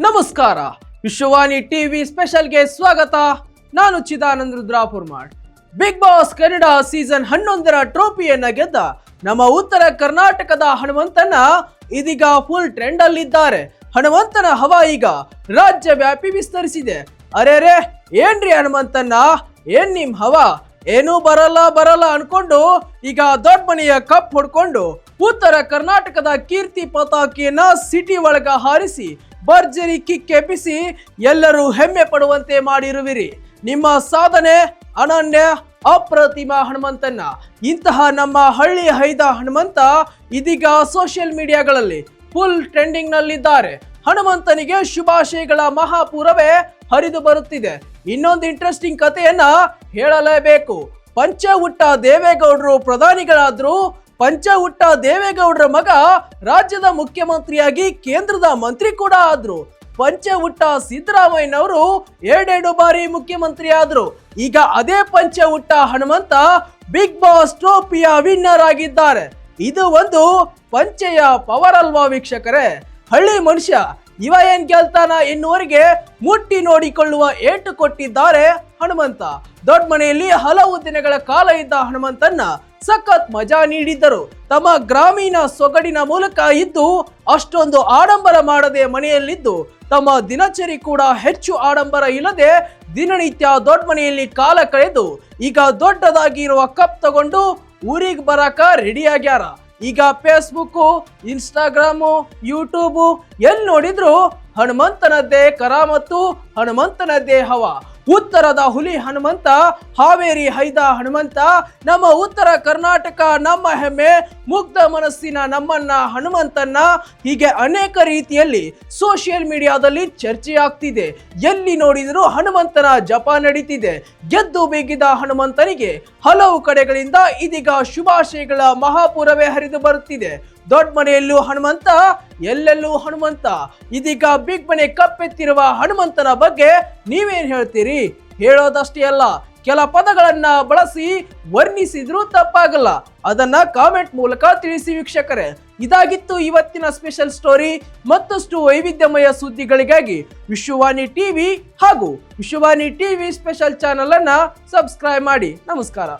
ನಮಸ್ಕಾರ. ವಿಶ್ವವಾಣಿ ಟಿವಿ ಸ್ಪೆಷಲ್ಗೆ ಸ್ವಾಗತ. ನಾನು ಚಿದಾನಂದ ರುದ್ರಾಪುರ್ಮಾಡ್. ಬಿಗ್ ಬಾಸ್ ಕನ್ನಡ ಸೀಸನ್ 11ರ ಟ್ರೋಫಿಯನ್ನ ಗೆದ್ದ ನಮ್ಮ ಉತ್ತರ ಕರ್ನಾಟಕದ ಹನುಮಂತನ ಇದೀಗ ಫುಲ್ ಟ್ರೆಂಡ್ ಅಲ್ಲಿದ್ದಾರೆ. ಹನುಮಂತನ ಹವಾ ಈಗ ರಾಜ್ಯ ವ್ಯಾಪಿ ವಿಸ್ತರಿಸಿದೆ. ಅರೆರೆ ಏನ್ರಿ ಹನುಮಂತನ, ಏನ್ ನಿಮ್ ಹವಾ? ಏನೂ ಬರಲ್ಲ ಅನ್ಕೊಂಡು ಈಗ ದೊಡ್ಡ ಮನೆಯ ಕಪ್ ಹೊಡ್ಕೊಂಡು ಉತ್ತರ ಕರ್ನಾಟಕದ ಕೀರ್ತಿ ಪತಾಕಿಯನ್ನ ಸಿಟಿ ಒಳಗ ಹಾರಿಸಿ ಭರ್ಜರಿ ಕಿಕ್ ಎಬ್ಬಿಸಿ ಎಲ್ಲರೂ ಹೆಮ್ಮೆ ಪಡುವಂತೆ ಮಾಡಿರುವಿರಿ. ನಿಮ್ಮ ಸಾಧನೆ ಅನನ್ಯ, ಅಪ್ರತಿಮ ಹನುಮಂತನ. ಇಂತಹ ನಮ್ಮ ಹಳ್ಳಿ ಹೈದ ಹನುಮಂತ ಇದೀಗ ಸೋಷಿಯಲ್ ಮೀಡಿಯಾಗಳಲ್ಲಿ ಫುಲ್ ಟ್ರೆಂಡಿಂಗ್ ನಲ್ಲಿದ್ದಾರೆ. ಹನುಮಂತನಿಗೆ ಶುಭಾಶಯಗಳ ಮಹಾಪೂರವೇ ಹರಿದು ಬರುತ್ತಿದೆ. ಇನ್ನೊಂದು ಇಂಟ್ರೆಸ್ಟಿಂಗ್ ಕಥೆಯನ್ನ ಹೇಳಲೇಬೇಕು. ಪಂಚ ಹುಟ್ಟ ದೇವೇಗೌಡರು ಪ್ರಧಾನಿಗಳಾದ್ರು, ಪಂಚ ಹುಟ್ಟ ದೇವೇಗೌಡರ ಮಗ ರಾಜ್ಯದ ಮುಖ್ಯಮಂತ್ರಿಯಾಗಿ ಕೇಂದ್ರದ ಮಂತ್ರಿ ಕೂಡ ಆದ್ರು. ಪಂಚ ಹುಟ್ಟ ಸಿದ್ದರಾಮಯ್ಯನವರು 2 ಬಾರಿ ಮುಖ್ಯಮಂತ್ರಿ ಆದ್ರು. ಈಗ ಅದೇ ಪಂಚ ಹುಟ್ಟ ಹನುಮಂತ ಬಿಗ್ ಬಾಸ್ ಟ್ರೋಫಿಯ ವಿನ್ನರ್ ಆಗಿದ್ದಾರೆ. ಇದು ಒಂದು ಪಂಚೆಯ ಪವರ್ ಅಲ್ವಾ ವೀಕ್ಷಕರೇ? ಹಳ್ಳಿ ಮನುಷ್ಯ ಇವ ಏನ್ ಗೆಲ್ತಾನ ಎನ್ನುವರಿಗೆ ಮುಟ್ಟಿ ನೋಡಿಕೊಳ್ಳುವ ಏಟು ಕೊಟ್ಟಿದ್ದಾರೆ ಹನುಮಂತ. ದೊಡ್ಡ ಮನೆಯಲ್ಲಿ ಹಲವು ದಿನಗಳ ಕಾಲ ಇದ್ದ ಹನುಮಂತನ್ನ ಸಖತ್ ಮಜಾ ನೀಡಿದ್ದರು. ತಮ್ಮ ಗ್ರಾಮೀಣ ಸೊಗಡಿನ ಮೂಲಕ ಇದ್ದು ಅಷ್ಟೊಂದು ಆಡಂಬರ ಮಾಡದೆ ಮನೆಯಲ್ಲಿದ್ದು ತಮ್ಮ ದಿನಚರಿ ಕೂಡ ಹೆಚ್ಚು ಆಡಂಬರ ಇಲ್ಲದೆ ದಿನನಿತ್ಯ ದೊಡ್ಡ ಮನೆಯಲ್ಲಿ ಕಾಲ ಕಳೆದು ಈಗ ದೊಡ್ಡದಾಗಿ ಇರುವ ಕಪ್ ತಗೊಂಡು ಊರಿಗೆ ಬರಾಕ ರೆಡಿ ಆಗ್ಯಾರ. ಈಗ ಫೇಸ್ಬುಕ್, ಇನ್ಸ್ಟಾಗ್ರಾಮು, ಯೂಟ್ಯೂಬ್ ಎಲ್ಲಿ ನೋಡಿದ್ರು ಹನುಮಂತನದ್ದೇ ಕರಾಮತ್ತು, ಹನುಮಂತನದ್ದೇ ಹವಾ. ಉತ್ತರದ ಹುಲಿ ಹನುಮಂತ, ಹಾವೇರಿ ಹೈದ ಹನುಮಂತ, ನಮ್ಮ ಉತ್ತರ ಕರ್ನಾಟಕ ನಮ್ಮ ಹೆಮ್ಮೆ, ಮುಗ್ಧ ಮನಸ್ಸಿನ ನಮ್ಮನ್ನ ಹನುಮಂತನ್ನ. ಹೀಗೆ ಅನೇಕ ರೀತಿಯಲ್ಲಿ ಸೋಷಿಯಲ್ ಮೀಡಿಯಾದಲ್ಲಿ ಚರ್ಚೆಯಾಗ್ತಿದೆ. ಎಲ್ಲಿ ನೋಡಿದರೂ ಹನುಮಂತನ ಜಪ ನಡೀತಿದೆ. ಗೆದ್ದು ಬೇಗಿದ ಹನುಮಂತನಿಗೆ ಹಲವು ಕಡೆಗಳಿಂದ ಇದೀಗ ಶುಭಾಶಯಗಳ ಮಹಾಪೂರವೇ ಹರಿದು ಬರುತ್ತಿದೆ. ದೊಡ್ಡ ಮನೆಯಲ್ಲೂ ಹನುಮಂತ, ಎಲ್ಲೆಲ್ಲೂ ಹನುಮಂತ. ಇದೀಗ ಬಿಗ್ ಮನೆ ಕಪ್ಪೆತ್ತಿರುವ ಹನುಮಂತನ ಬಗ್ಗೆ ನೀವೇನ್ ಹೇಳ್ತೀರಿ? ಹೇಳೋದಷ್ಟೇ ಅಲ್ಲ, ಕೆಲ ಪದಗಳನ್ನ ಬಳಸಿ ವರ್ಣಿಸಿದ್ರೂ ತಪ್ಪಾಗಲ್ಲ. ಅದನ್ನ ಕಾಮೆಂಟ್ ಮೂಲಕ ತಿಳಿಸಿ ವೀಕ್ಷಕರೇ. ಇದಾಗಿತ್ತು ಇವತ್ತಿನ ಸ್ಪೆಷಲ್ ಸ್ಟೋರಿ. ಮತ್ತಷ್ಟು ವೈವಿಧ್ಯಮಯ ಸುದ್ದಿಗಳಿಗಾಗಿ ವಿಶ್ವವಾಣಿ ಟಿವಿ ಹಾಗೂ ವಿಶ್ವವಾಣಿ ಟಿವಿ ಸ್ಪೆಷಲ್ ಚಾನೆಲ್ ಅನ್ನ ಸಬ್ಸ್ಕ್ರೈಬ್ ಮಾಡಿ. ನಮಸ್ಕಾರ.